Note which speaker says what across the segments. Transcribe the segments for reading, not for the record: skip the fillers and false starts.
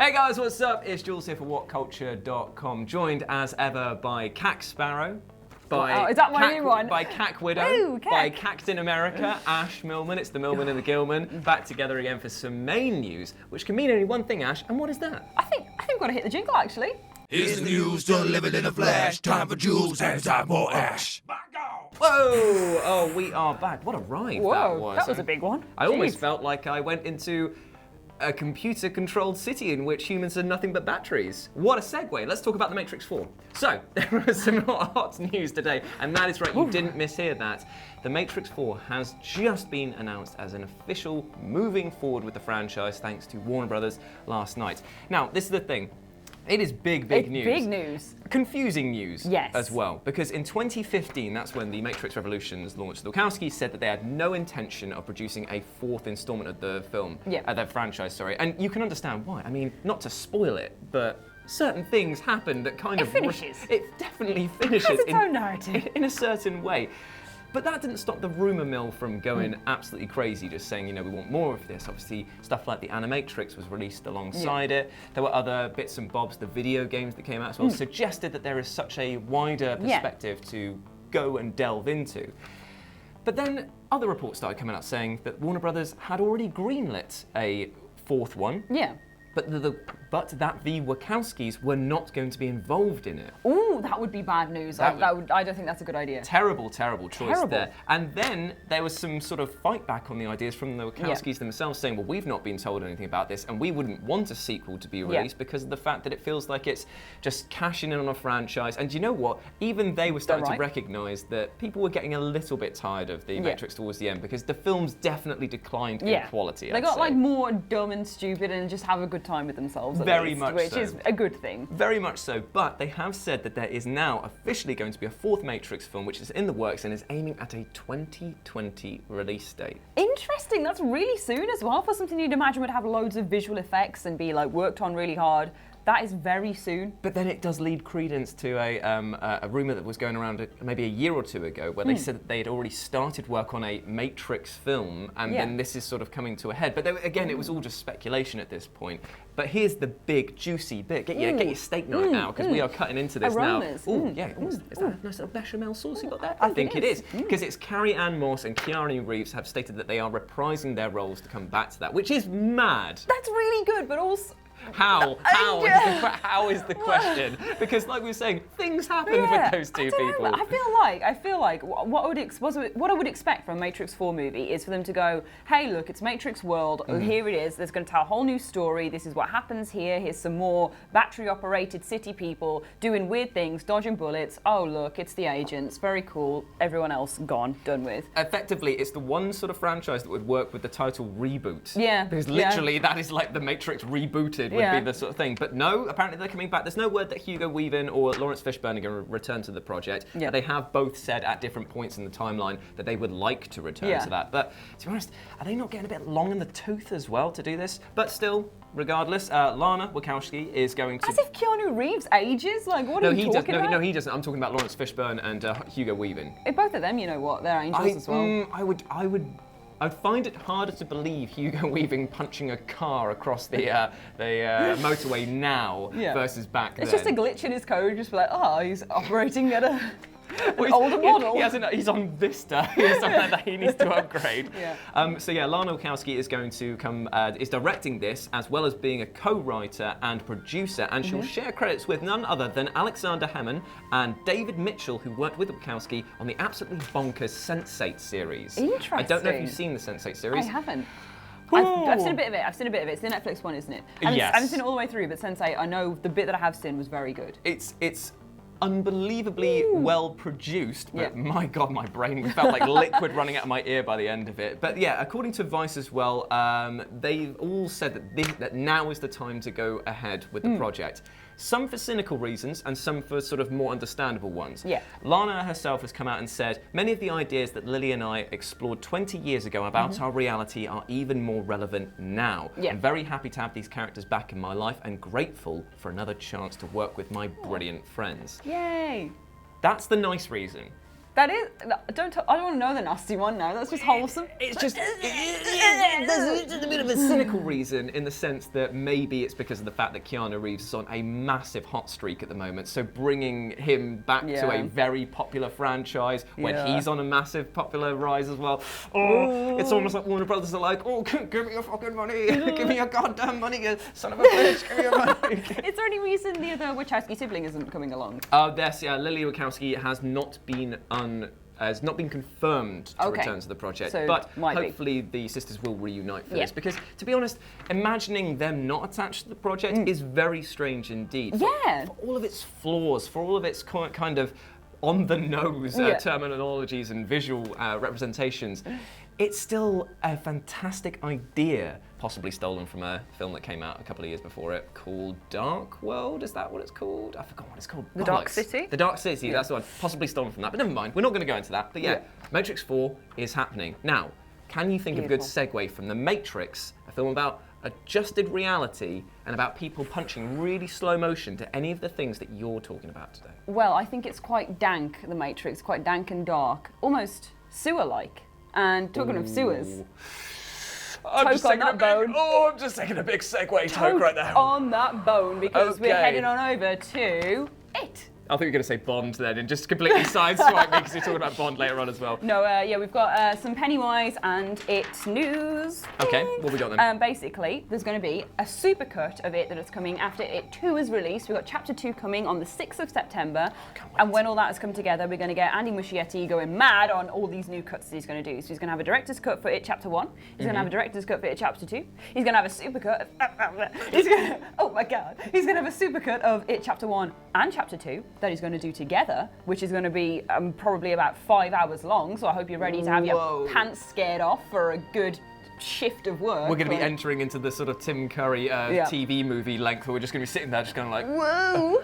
Speaker 1: Hey guys, what's up? It's Jules here for WhatCulture.com, joined as ever by Cack Sparrow, by
Speaker 2: is that my new one?
Speaker 1: By Cack Widow,
Speaker 2: Ooh, Cack.
Speaker 1: by Captain America, Ash Millman. It's the Millman and the Gillman back together again for some main news, which can mean only one thing, Ash. And what is that?
Speaker 2: I think we've got to hit the jingle actually.
Speaker 3: Here's the news delivered in a flash. Time for Jules and time for Ash.
Speaker 1: Whoa! Oh, we are back. What a ride
Speaker 2: That was a big one.
Speaker 1: I almost
Speaker 2: Jeez.
Speaker 1: felt like I went into a computer-controlled city in which humans are nothing but batteries. What a segue. Let's talk about The Matrix 4. So, there was some hot news today, and that is right, you didn't mishear that. The Matrix 4 has just been announced as an official moving forward with the franchise thanks to Warner Brothers last night. Now, this is the thing. It is big news.
Speaker 2: Big news.
Speaker 1: Confusing news
Speaker 2: Yes.
Speaker 1: as well, because in 2015, that's when the Matrix Revolutions launched. The Wachowskis said that they had no intention of producing a fourth installment of the film, their franchise, sorry. And you can understand why. I mean, not to spoil it, but certain things happen that kind of...
Speaker 2: finishes.
Speaker 1: It definitely finishes.
Speaker 2: It has its own narrative.
Speaker 1: In a certain way. But that didn't stop the rumour mill from going absolutely crazy, just saying, you know, we want more of this. Obviously, stuff like the Animatrix was released alongside it. There were other bits and bobs, the video games that came out as well, suggested that there is such a wider perspective to go and delve into. But then other reports started coming out saying that Warner Brothers had already greenlit a fourth one.
Speaker 2: Yeah.
Speaker 1: But that the Wachowskis were not going to be involved in it.
Speaker 2: Ooh, that would be bad news. I don't think that's a good idea.
Speaker 1: Terrible choice there. And then there was some sort of fight back on the ideas from the Wachowskis themselves saying, well, we've not been told anything about this and we wouldn't want a sequel to be released because of the fact that it feels like it's just cashing in on a franchise. And you know what? Even they were starting to recognise that people were getting a little bit tired of the Matrix towards the end because the films definitely declined in quality.
Speaker 2: They got like more dumb and stupid and just have a good time with themselves.
Speaker 1: Very much
Speaker 2: which
Speaker 1: so.
Speaker 2: is a good thing.
Speaker 1: Very much so, but they have said that there is now officially going to be a fourth Matrix film, which is in the works and is aiming at a 2020 release date.
Speaker 2: Interesting, that's really soon as well for something you'd imagine would have loads of visual effects and be like worked on really hard. That is very soon.
Speaker 1: But then it does lead credence to a rumour that was going around maybe a year or two ago where they said that they had already started work on a Matrix film and then this is sort of coming to a head. But again, it was all just speculation at this point. But here's the big, juicy bit. Get your steak knife out because we are cutting into this
Speaker 2: Aromas.
Speaker 1: now. Ooh, yeah. Is that a nice little bechamel sauce you got there? I think it is. Because it's Carrie-Anne Moss and Keanu Reeves have stated that they are reprising their roles to come back to that, which is mad.
Speaker 2: That's really good, but also...
Speaker 1: How is the question? Because like we were saying, things happened with those two people.
Speaker 2: I feel like what I would expect from a Matrix 4 movie is for them to go, hey look, it's Matrix World, here it is, there's going to tell a whole new story, this is what happens here, here's some more battery operated city people doing weird things, dodging bullets, oh look, it's the agents, very cool, everyone else gone, done with.
Speaker 1: Effectively, it's the one sort of franchise that would work with the title reboot.
Speaker 2: Yeah.
Speaker 1: Because literally that is like the Matrix rebooted would be the sort of thing. But no, apparently they're coming back. There's no word that Hugo Weaving or Lawrence Fishburne are going to return to the project. Yeah. They have both said at different points in the timeline that they would like to return to that. But to be honest, are they not getting a bit long in the tooth as well to do this? But still, regardless, Lana Wachowski is going to...
Speaker 2: As if Keanu Reeves ages? Like, what are you talking about?
Speaker 1: No, he doesn't. I'm talking about Lawrence Fishburne and Hugo Weaving.
Speaker 2: Both of them, you know what, they're angels as well.
Speaker 1: I'd find it harder to believe Hugo Weaving punching a car across the motorway now versus back then.
Speaker 2: It's just a glitch in his code, just be like, oh, he's operating at an older model.
Speaker 1: He's on Vista. He has something that he needs to upgrade. Lana Wachowski is going to is directing this as well as being a co-writer and producer, and she'll share credits with none other than Alexander Hemmon and David Mitchell, who worked with Wachowski on the absolutely bonkers Sense8 series.
Speaker 2: Interesting.
Speaker 1: I don't know if you've seen the Sense8 series.
Speaker 2: I haven't. I've seen a bit of it. It's the Netflix one, isn't it? I haven't seen it all the way through, but Sense8, I know the bit that I have seen was very good.
Speaker 1: It's unbelievably well produced, but my God, my brain felt like liquid running out of my ear by the end of it. But yeah, according to Vice as well, they've all said that now is the time to go ahead with the project. Some for cynical reasons and some for sort of more understandable ones. Yeah. Lana herself has come out and said, many of the ideas that Lily and I explored 20 years ago about our reality are even more relevant now. Yeah. I'm very happy to have these characters back in my life and grateful for another chance to work with my brilliant friends.
Speaker 2: Yay!
Speaker 1: That's the nice reason.
Speaker 2: That is. I don't want to know the nasty one now. That's just wholesome.
Speaker 1: It's just there's a bit of a cynical reason in the sense that maybe it's because of the fact that Keanu Reeves is on a massive hot streak at the moment. So bringing him back to a very popular franchise when he's on a massive popular rise as well. Oh, it's almost like Warner Brothers are like, oh, give me your fucking money, give me your goddamn money, you son of a bitch, give me your money.
Speaker 2: Is there any reason the other Wachowski sibling isn't coming along?
Speaker 1: Yes, Lily Wachowski has not been confirmed to return to the project,
Speaker 2: so
Speaker 1: but hopefully the sisters will reunite for this. Because, to be honest, imagining them not attached to the project is very strange indeed.
Speaker 2: Yeah.
Speaker 1: For all of its flaws, for all of its kind of on-the-nose terminologies and visual representations, it's still a fantastic idea, possibly stolen from a film that came out a couple of years before it called Dark World. Is that what it's called? I forgot what it's called.
Speaker 2: The Dark City?
Speaker 1: The Dark City, that's the one. Possibly stolen from that, but never mind. We're not going to go into that. But yeah, Matrix 4 is happening. Now, can you think of a good segue from The Matrix, a film about adjusted reality and about people punching really slow motion, to any of the things that you're talking about today?
Speaker 2: Well, I think it's quite dank, The Matrix, quite dank and dark, almost sewer-like. And talking of sewers,
Speaker 1: I'm just taking a big segue toke right there.
Speaker 2: On that bone, because we're heading on over to it.
Speaker 1: I thought you were going to say Bond then, and just completely sideswipe me because you're talking about Bond later on as well.
Speaker 2: No, we've got some Pennywise and It news.
Speaker 1: Okay, what we got then?
Speaker 2: Basically, there's going to be a supercut of it that is coming after It 2 is released. We've got Chapter 2 coming on the 6th of September. And when all that has come together, we're going to get Andy Muschietti going mad on all these new cuts that he's going to do. So he's going to have a director's cut for It Chapter 1. He's going to have a director's cut for It Chapter 2. He's going to have a supercut of... He's going to have a supercut of It Chapter 1 and Chapter 2 that he's going to do together, which is going to be probably about 5 hours long. So I hope you're ready to have your pants scared off for a good shift of work.
Speaker 1: We're going to be entering into the sort of Tim Curry TV movie length where we're just going to be sitting there just going like,
Speaker 2: whoa.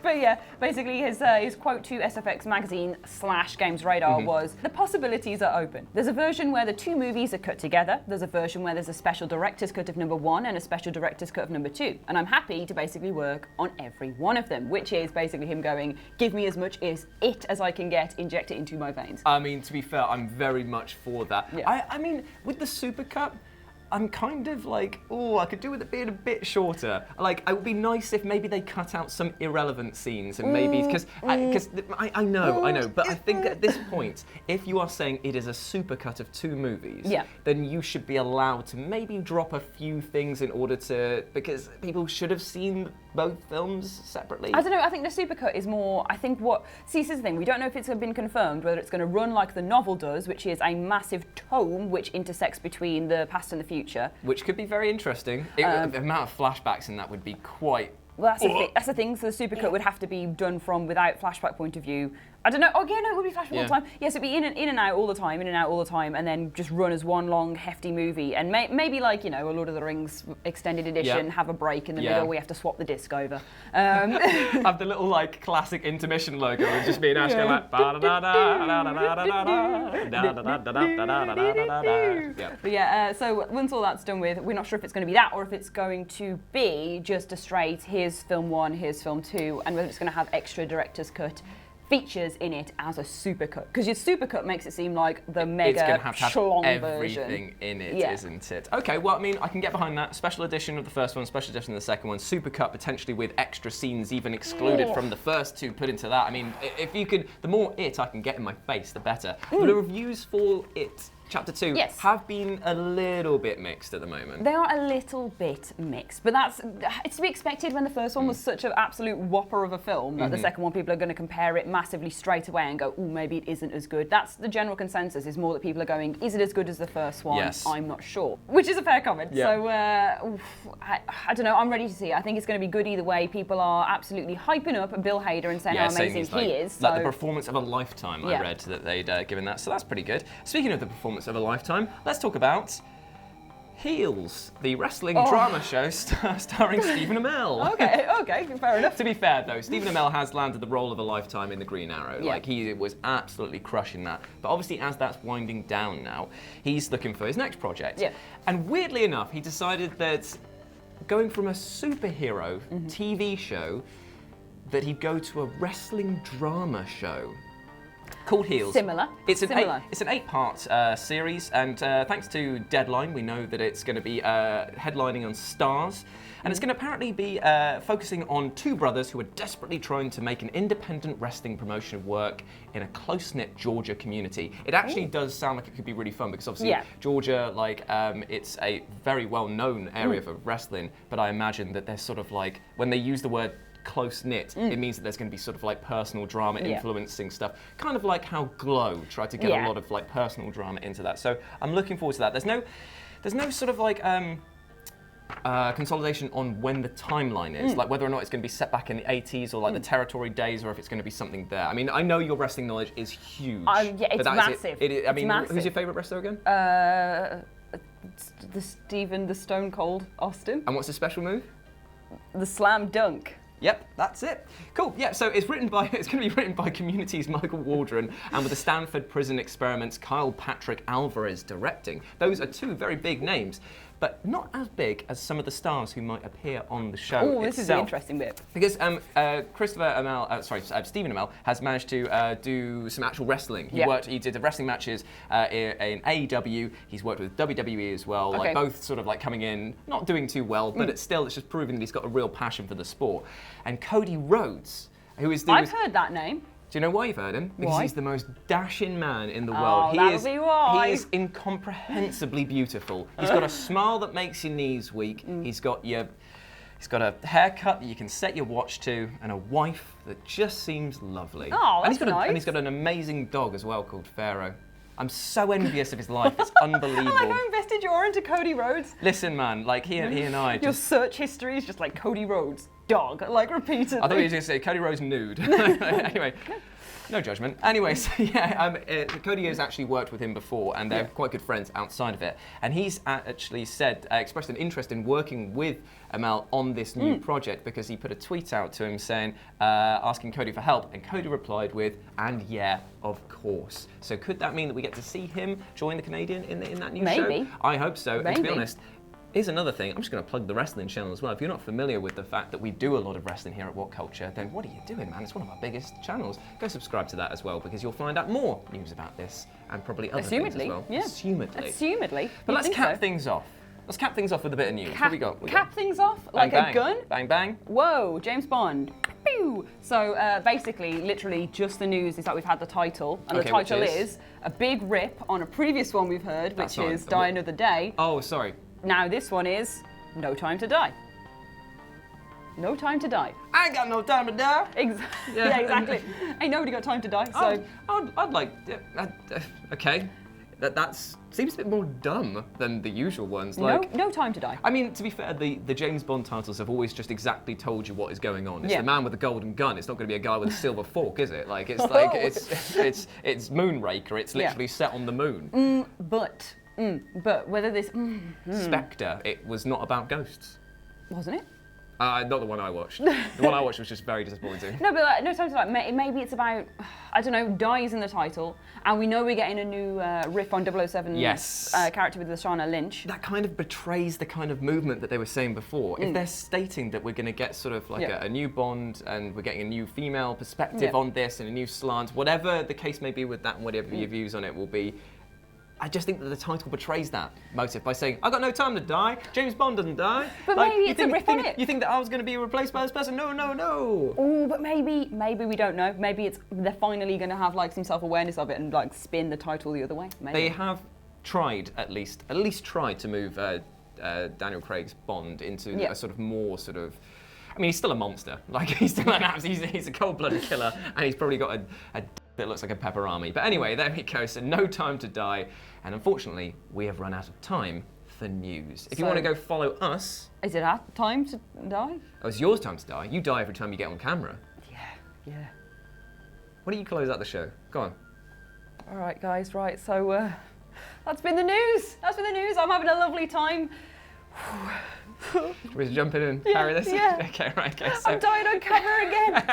Speaker 2: But yeah, basically his quote to SFX magazine / Games Radar was, the possibilities are open. There's a version where the two movies are cut together. There's a version where there's a special director's cut of number 1 and a special director's cut of number 2. And I'm happy to basically work on every one of them, which is basically him going, give me as much it as I can get, inject it into my veins.
Speaker 1: I mean, to be fair, I'm very much for that. Yeah. I mean, with the supercut, I'm kind of like, I could do with it being a bit shorter. Like, it would be nice if maybe they cut out some irrelevant scenes and maybe, because I know, but I think at this point, if you are saying it is a supercut of 2 movies, then you should be allowed to maybe drop a few things in order to, because people should have seen both films separately.
Speaker 2: I don't know, I think the supercut is more, see, this is the thing, we don't know if it's been confirmed whether it's going to run like the novel does, which is a massive tome which intersects between the past and the future.
Speaker 1: Which could be very interesting. The amount of flashbacks in that would be quite...
Speaker 2: Well, that's the thing, so the supercut would have to be done from without flashback point of view. I don't know, it would be flashback all the time. Yes, it'd be in and out all the time, and then just run as one long, hefty movie. And maybe like, a Lord of the Rings extended edition, have a break in the middle, we have to swap the disc over.
Speaker 1: Have the little, like, classic intermission logo and just be an Ash going like...
Speaker 2: But yeah, so once all that's done with, we're not sure if it's going to be that or if it's going to be just a straight, here's film 1, here's film 2, and whether it's going to have extra director's cut features in it as a supercut, because your supercut makes it seem like the mega schlong version.
Speaker 1: Everything in it, isn't it? Okay, well, I mean, I can get behind that. Special edition of the first one, special edition of the second one, supercut potentially with extra scenes even excluded from the first 2 put into that. I mean, if you could, the more it I can get in my face, the better. The reviews for it Chapter 2 have been a little bit mixed at the moment.
Speaker 2: They are a little bit mixed, but it's to be expected when the first one was such an absolute whopper of a film that the second one people are going to compare it massively straight away and go, maybe it isn't as good. That's the general consensus, is more that people are going, is it as good as the first one?
Speaker 1: Yes.
Speaker 2: I'm not sure. Which is a fair comment. Yeah. So, I don't know, I'm ready to see it. I think it's going to be good either way. People are absolutely hyping up Bill Hader and saying how amazing he is.
Speaker 1: Like the performance of a lifetime, I read that they'd given that, so that's pretty good. Speaking of the performance of a lifetime, let's talk about Heels, the wrestling drama show starring Stephen Amell.
Speaker 2: Okay, fair enough.
Speaker 1: To be fair though, Stephen Amell has landed the role of a lifetime in the Green Arrow.
Speaker 2: Yeah.
Speaker 1: Like, he was absolutely crushing that. But obviously as that's winding down now, he's looking for his next project.
Speaker 2: Yeah.
Speaker 1: And weirdly enough, he decided that going from a superhero TV show that he'd go to a wrestling drama show called Heels.
Speaker 2: Similar.
Speaker 1: It's an
Speaker 2: Similar.
Speaker 1: It's an 8-part series, and thanks to Deadline, we know that it's going to be headlining on Stars, and it's going to apparently be focusing on two brothers who are desperately trying to make an independent wrestling promotion work in a close-knit Georgia community. It actually does sound like it could be really fun because obviously Georgia, like, it's a very well-known area for wrestling, but I imagine that there's sort of like when they use the word close-knit, it means that there's going to be sort of like personal drama influencing stuff, kind of like how Glow tried to get a lot of like personal drama into that. So I'm looking forward to that. There's no sort of like consolidation on when the timeline is, like whether or not it's going to be set back in the 80s or like the territory days, or if it's going to be something there. I mean, I know your wrestling knowledge is huge.
Speaker 2: Yeah, it's massive.
Speaker 1: I mean,
Speaker 2: massive.
Speaker 1: Who's your favourite wrestler again?
Speaker 2: The Stephen the Stone Cold Austin.
Speaker 1: And what's his special move?
Speaker 2: The slam dunk.
Speaker 1: Yep, that's it. Cool. Yeah, so it's going to be written by Community's Michael Waldron and with the Stanford Prison Experiments Kyle Patrick Alvarez directing. Those are two very big names, but not as big as some of the stars who might appear on the show itself.
Speaker 2: This is the interesting bit.
Speaker 1: Because Stephen Amell has managed to do some actual wrestling. He did the wrestling matches in AEW. He's worked with WWE as well. Like both sort of like coming in, not doing too well, but it's just proving that he's got a real passion for the sport. And Cody Rhodes, who is
Speaker 2: I've heard that name.
Speaker 1: Do you know why you've heard him? Because he's the most dashing man in the
Speaker 2: world.
Speaker 1: He
Speaker 2: be why.
Speaker 1: He is incomprehensibly beautiful. He's got a smile that makes your knees weak. He's got a haircut that you can set your watch to, and a wife that just seems lovely.
Speaker 2: Oh, that's
Speaker 1: and he's got an amazing dog as well called Pharaoh. I'm so envious of his life. It's unbelievable.
Speaker 2: I like how invested you are into Cody Rhodes.
Speaker 1: Listen, man, like he and I.
Speaker 2: Your search history is just like Cody Rhodes, dog, like repeatedly.
Speaker 1: I thought you were going to say Cody Rhodes nude. Anyway. No judgment. Anyway, so Cody has actually worked with him before, and they're quite good friends outside of it. And he's actually expressed an interest in working with Amell on this new project because he put a tweet out to him saying, asking Cody for help, and Cody replied with, "And yeah, of course." So could that mean that we get to see him join the Canadian in that new show?
Speaker 2: Maybe.
Speaker 1: I hope so. And to be honest, here's another thing. I'm just going to plug the wrestling channel as well. If you're not familiar with the fact that we do a lot of wrestling here at What Culture, then what are you doing, man? It's one of our biggest channels. Go subscribe to that as well, because you'll find out more news about this and probably other things as well.
Speaker 2: Assumedly.
Speaker 1: But let's cap things off. Let's cap things off with a bit of news. What we got?
Speaker 2: Cap things off like a gun?
Speaker 1: Bang, bang.
Speaker 2: Whoa, James Bond. Pew! So basically, literally, just the news is that we've had the title, and the title is a big rip on a previous one we've heard, which is Die Another Day.
Speaker 1: Oh, sorry.
Speaker 2: Now this one is No Time to Die. No Time to Die.
Speaker 1: I ain't got no time to die.
Speaker 2: Yeah, exactly. Ain't nobody got time to die. So
Speaker 1: I'd like. Okay, that seems a bit more dumb than the usual ones. Like
Speaker 2: no time to die.
Speaker 1: I mean, to be fair, the James Bond titles have always just exactly told you what is going on. It's the man with the golden gun. It's not going to be a guy with a silver fork, is it? Like it's it's Moonraker. It's literally set on the moon.
Speaker 2: But whether this
Speaker 1: Spectre, it was not about ghosts.
Speaker 2: Wasn't it?
Speaker 1: Not the one I watched. The one I watched was just very disappointing.
Speaker 2: No, but No Time to Die, maybe it's about, I don't know, Die's in the title, and we know we're getting a new riff on 007's character with Lashana Lynch.
Speaker 1: That kind of betrays the kind of movement that they were saying before. If they're stating that we're going to get sort of like a new Bond, and we're getting a new female perspective on this, and a new slant, whatever the case may be with that, and whatever your views on it will be, I just think that the title betrays that motive by saying, I've got no time to die, James Bond doesn't die.
Speaker 2: But maybe it's a riff on it.
Speaker 1: You think that I was going to be replaced by this person? No.
Speaker 2: Oh, but maybe we don't know. Maybe they're finally going to have like some self-awareness of it and like spin the title the other way. Maybe.
Speaker 1: They have tried, at least tried to move Daniel Craig's Bond into a sort of more sort of, I mean, he's still a monster. Like, he's still an he's a cold-blooded killer, and he's probably got a that looks like a pepperami. But anyway, there we go. So No Time to Die. And unfortunately, we have run out of time for news. If you want to go follow us...
Speaker 2: Is it our time to die?
Speaker 1: Oh, it's yours time to die. You die every time you get on camera.
Speaker 2: Yeah.
Speaker 1: Why don't you close out the show? Go on.
Speaker 2: All right, guys. Right, so that's been the news. I'm having a lovely time.
Speaker 1: Should we jump in and carry this?
Speaker 2: Yeah.
Speaker 1: Okay, right. Okay,
Speaker 2: so. I'm dying on camera again.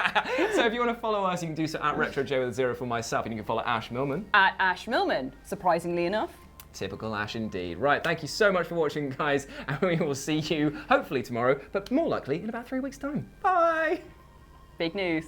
Speaker 1: So if you want to follow us, you can do so at RetroJ with a 0 for myself, and you can follow Ash Millman.
Speaker 2: At Ash Millman, surprisingly enough.
Speaker 1: Typical Ash indeed. Right, thank you so much for watching, guys, and we will see you hopefully tomorrow, but more likely in about 3 weeks' time. Bye!
Speaker 2: Big news.